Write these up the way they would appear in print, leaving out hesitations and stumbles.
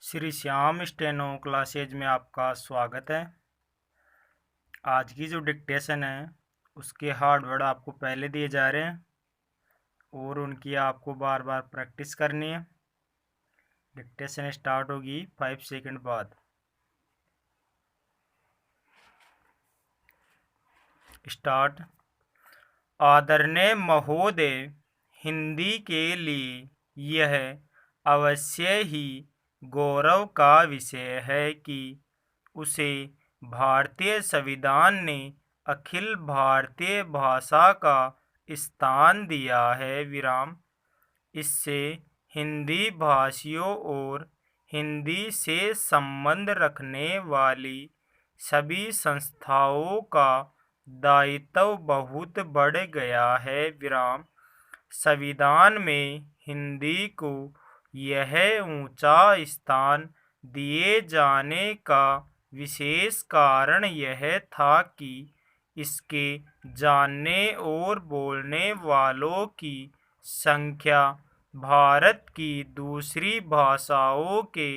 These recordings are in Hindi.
श्री श्याम स्टेनो क्लासेज में आपका स्वागत है। आज की जो डिक्टेशन है उसके हार्ड वर्ड आपको पहले दिए जा रहे हैं और उनकी आपको बार बार प्रैक्टिस करनी है। डिक्टेशन स्टार्ट होगी 5 सेकंड बाद। स्टार्ट। आदरणीय महोदय, हिंदी के लिए यह अवश्य ही गौरव का विषय है कि उसे भारतीय संविधान ने अखिल भारतीय भाषा का स्थान दिया है। विराम। इससे हिंदी भाषियों और हिंदी से संबंध रखने वाली सभी संस्थाओं का दायित्व बहुत बढ़ गया है। विराम। संविधान में हिंदी को यह ऊंचा स्थान दिए जाने का विशेष कारण यह था कि इसके जानने और बोलने वालों की संख्या भारत की दूसरी भाषाओं के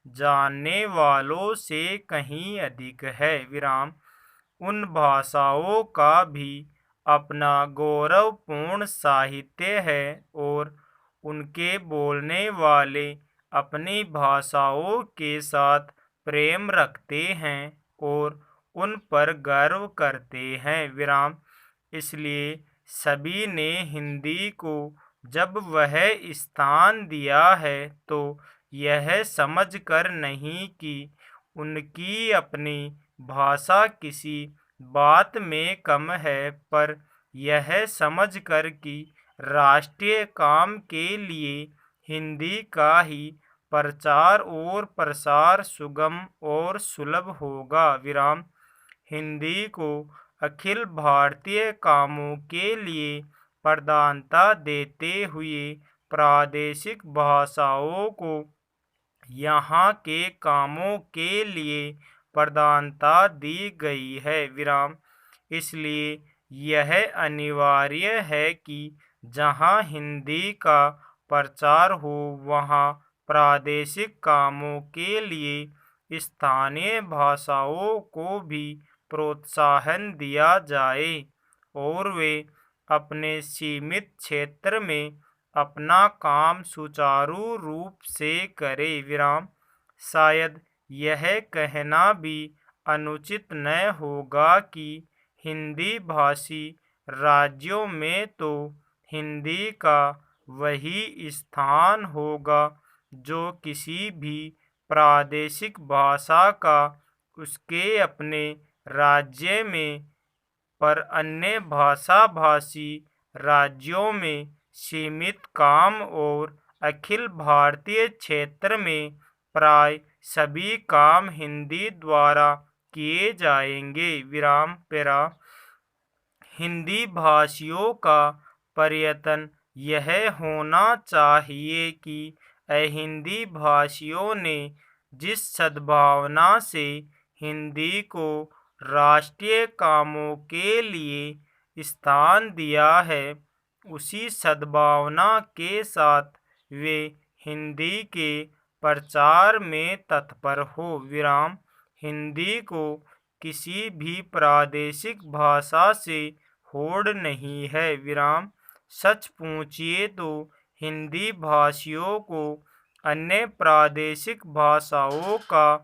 जानने वालों से कहीं अधिक है। विराम। उन भाषाओं का भी अपना गौरवपूर्ण साहित्य है और उनके बोलने वाले अपनी भाषाओं के साथ प्रेम रखते हैं और उन पर गर्व करते हैं। विराम। इसलिए सभी ने हिंदी को जब वह स्थान दिया है तो यह समझकर नहीं कि उनकी अपनी भाषा किसी बात में कम है, पर यह समझकर कि राष्ट्रीय काम के लिए हिंदी का ही प्रचार और प्रसार सुगम और सुलभ होगा। विराम। हिंदी को अखिल भारतीय कामों के लिए प्रधानता देते हुए प्रादेशिक भाषाओं को यहाँ के कामों के लिए प्रधानता दी गई है। विराम। इसलिए यह अनिवार्य है कि जहाँ हिंदी का प्रचार हो वहाँ प्रादेशिक कामों के लिए स्थानीय भाषाओं को भी प्रोत्साहन दिया जाए और वे अपने सीमित क्षेत्र में अपना काम सुचारू रूप से करें। विराम। शायद यह कहना भी अनुचित न होगा कि हिंदी भाषी राज्यों में तो हिंदी का वही स्थान होगा जो किसी भी प्रादेशिक भाषा का उसके अपने राज्य में, पर अन्य भाषा भाषी राज्यों में सीमित काम और अखिल भारतीय क्षेत्र में प्राय सभी काम हिंदी द्वारा किए जाएंगे। विराम। पेरा। हिंदी भाषियों का प्रयत्न यह होना चाहिए कि हिंदी भाषियों ने जिस सद्भावना से हिंदी को राष्ट्रीय कामों के लिए स्थान दिया है, उसी सद्भावना के साथ वे हिंदी के प्रचार में तत्पर हो। विराम। हिंदी को किसी भी प्रादेशिक भाषा से होड़ नहीं है। विराम। सच पूछिए तो हिंदी भाषियों को अन्य प्रादेशिक भाषाओं का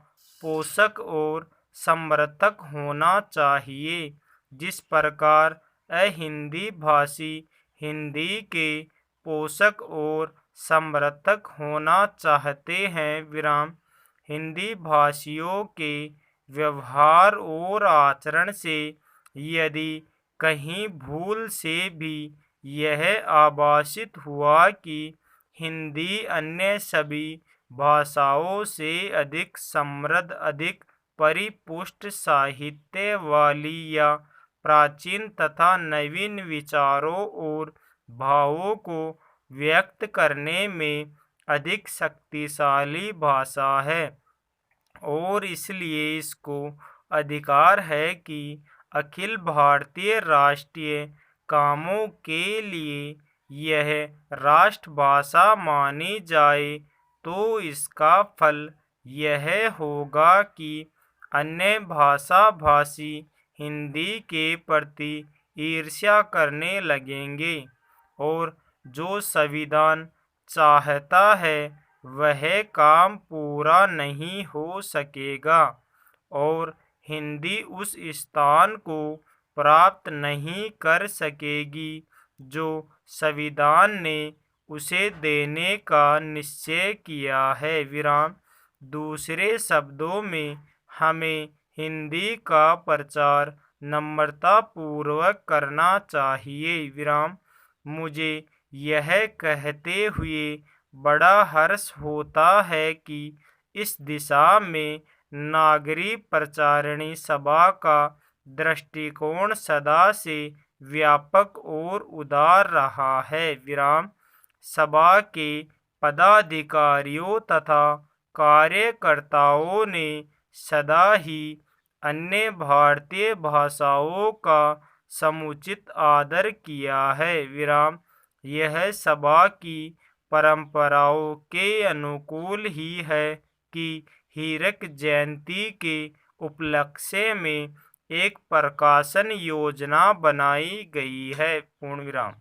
पोषक और समर्थक होना चाहिए, जिस प्रकार अहिंदी भाषी हिंदी के पोषक और समर्थक होना चाहते हैं। विराम। हिंदी भाषियों के व्यवहार और आचरण से यदि कहीं भूल से भी यह आभासित हुआ कि हिंदी अन्य सभी भाषाओं से अधिक समृद्ध, अधिक परिपुष्ट साहित्य वाली या प्राचीन तथा नवीन विचारों और भावों को व्यक्त करने में अधिक शक्तिशाली भाषा है और इसलिए इसको अधिकार है कि अखिल भारतीय राष्ट्रीय कामों के लिए यह राष्ट्रभाषा मानी जाए, तो इसका फल यह होगा कि अन्य भाषा भाषी हिंदी के प्रति ईर्ष्या करने लगेंगे और जो संविधान चाहता है वह काम पूरा नहीं हो सकेगा और हिंदी उस स्थान को प्राप्त नहीं कर सकेगी जो संविधान ने उसे देने का निश्चय किया है। विराम। दूसरे शब्दों में हमें हिंदी का प्रचार नम्रता पूर्वक करना चाहिए। विराम। मुझे यह कहते हुए बड़ा हर्ष होता है कि इस दिशा में नागरिक प्रचारिणी सभा का दृष्टिकोण सदा से व्यापक और उदार रहा है। विराम। सभा के पदाधिकारियों तथा कार्यकर्ताओं ने सदा ही अन्य भारतीय भाषाओं का समुचित आदर किया है। विराम। यह सभा की परंपराओं के अनुकूल ही है कि हीरक जयंती के उपलक्ष्य में एक प्रकाशन योजना बनाई गई है। पूर्ण विराम।